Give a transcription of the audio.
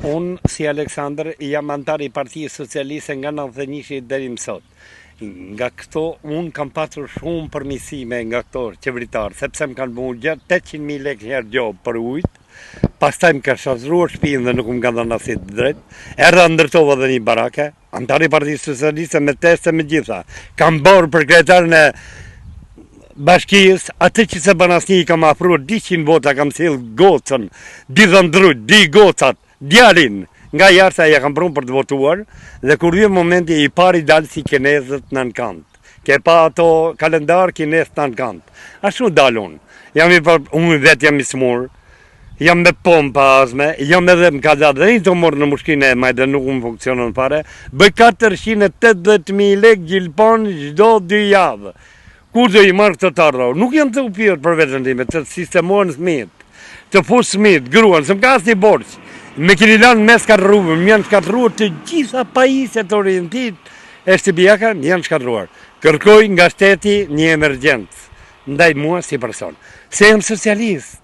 Unë si Aleksandr jam antar i Partisë Socialiste nga 91 deri më sot. Nga këto unë kam pasur shumë përmirësime nga këto qeveritarë, sepse më kanë bërë gjatë 800.000 lekë herë gjobë për ujtë, pastaj më ka shazruar shtëpinë dhe nuk më kanë dhënë asnjë drejt. Erdha ndërtova dhe një barake, antar i Partisë Socialiste me teste me gjitha. Kam bërë për kryetarën e bashkisë, atë që se bën asnjë i kam afruar 200 vota, kam sill gocën, Dizandrut, di gocat, djalin, nga jashtë ja kam prunë për të votuar, dhe kur vjen momenti i pari dalë si kinezët në kant. Ke pa ato kalendar kinez në kant. Ashtu dal unë. Unë vetë jam i smur, jam me pompë azme, jam edhe më ka datë dhe një të morë në mushkinë e majtë dhe nuk më funksionon fare, bëj 480.000 lekë gjilpon çdo 2 javë. Ku do i marrë këtë tarro? Nuk jam të upirë për vetën time, të sistemohen fëmijët, të fush fëmijët, gruan, se më ka asnjë borx. Me keni lanë mes shkatërruar, më janë shkatërruar të gjitha pajisjet orientit e shtëpiaka, më janë shkatërruar. Kërkoj nga shteti një emergjencë ndaj mua si person. Se jam socialist.